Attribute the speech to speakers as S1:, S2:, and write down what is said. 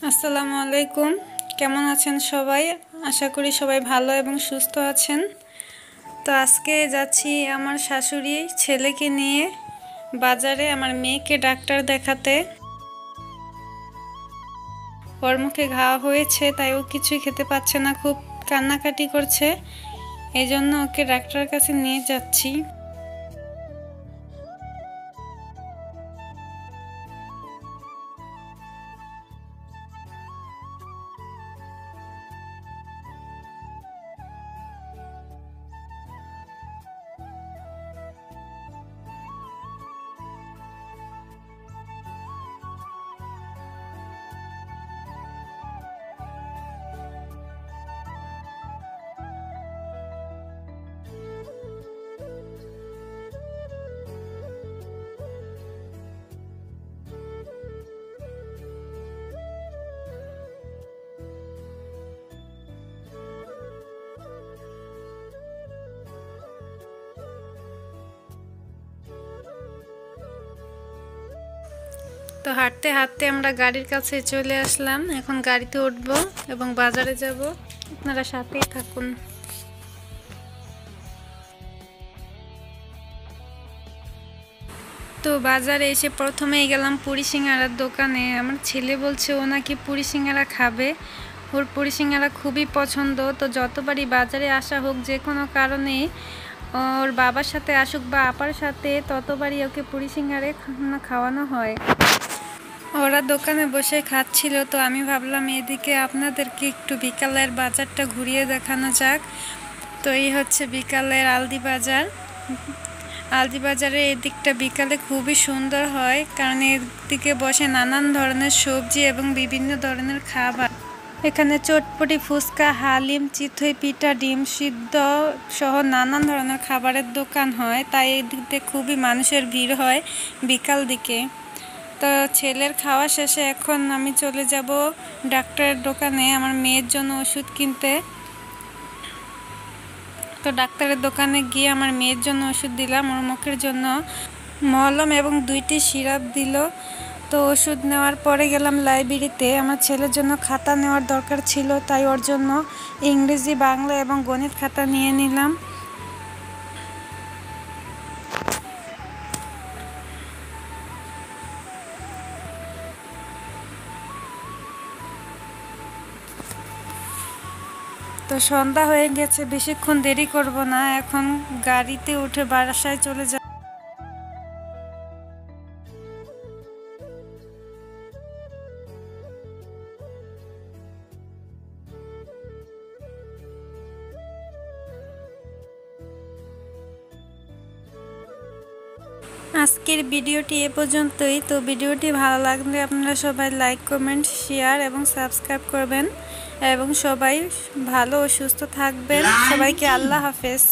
S1: আসসালামু আলাইকুম। কেমন আছেন সবাই? আশা করি সবাই ভালো এবং সুস্থ আছেন। তো আজকে যাচ্ছি আমার শাশুড়ি ছেলেকে নিয়ে বাজারে আমার মেয়েকে ডাক্তার দেখাতে। ওর মুখে ঘা হয়েছে, তাই ও কিছুই খেতে পাচ্ছে না, খুব কান্নাকাটি করছে। এই জন্য ওকে ডাক্তারের কাছে নিয়ে যাচ্ছি। তো হাঁটতে হাঁটতে আমরা গাড়ির কাছে চলে আসলাম। এখন গাড়িতে উঠবো এবং বাজারে যাব। আপনারা সাথেই থাকুন। তো বাজারে এসে প্রথমেই গেলাম পুরি সিঙ্গারার দোকানে। আমার ছেলে বলছে ও নাকি পুরি সিঙ্গারা খাবে, ওর পুরি সিঙ্গারা খুবই পছন্দ। তো যতবারই বাজারে আসা হোক, যে কোনো কারণে ওর বাবার সাথে আসুক বা আপার সাথে, ততবারই ওকে পুরি সিঙ্গারে খাওয়ানো হয়। ওরা দোকানে বসে খাচ্ছিল, তো আমি ভাবলাম এদিকে আপনাদেরকে একটু বিকালের বাজারটা ঘুরিয়ে দেখানো যাক। তো এই হচ্ছে বিকালের আলদি বাজার। আলদি বাজারে এই দিকটা বিকালে খুবই সুন্দর হয়, কারণ এর দিকে বসে নানান ধরনের সবজি এবং বিভিন্ন ধরনের খাবার। এখানে চটপটি, ফুচকা, হালিম, চিতই পিঠা, ডিম সিদ্ধ সহ নানান ধরনের খাবারের দোকান হয়, তাই এই দিক দিয়ে খুবই মানুষের ভিড় হয় বিকাল দিকে। তো ছেলের খাওয়া শেষে এখন আমি চলে যাব ডাক্তারের দোকানে আমার মেয়ের জন্য ওষুধ কিনতে। তো ডাক্তারের দোকানে গিয়ে আমার মেয়ের জন্য ওষুধ দিলাম। ওর মুখের জন্য মলম এবং 2টি সিরাপ দিল। তো ওষুধ নেওয়ার পরে গেলাম লাইব্রেরিতে। আমার ছেলের জন্য খাতা নেওয়ার দরকার ছিল, তাই ওর জন্য ইংরেজি, বাংলা এবং গণিত খাতা নিয়ে নিলাম। তো সন্ধ্যা হয়ে গেছে, বেশিক্ষণ দেরি করব না, এখন গাড়িতে উঠে বাসায় চলে যাব। আজকের ভিডিওটি এ পর্যন্তই। তো ভিডিওটি ভালো লাগলে আপনারা সবাই লাইক, কমেন্ট, শেয়ার এবং সাবস্ক্রাইব করবেন এবং সবাই ভালো ও সুস্থ থাকবেন। সবাইকে আল্লাহ হাফেজ।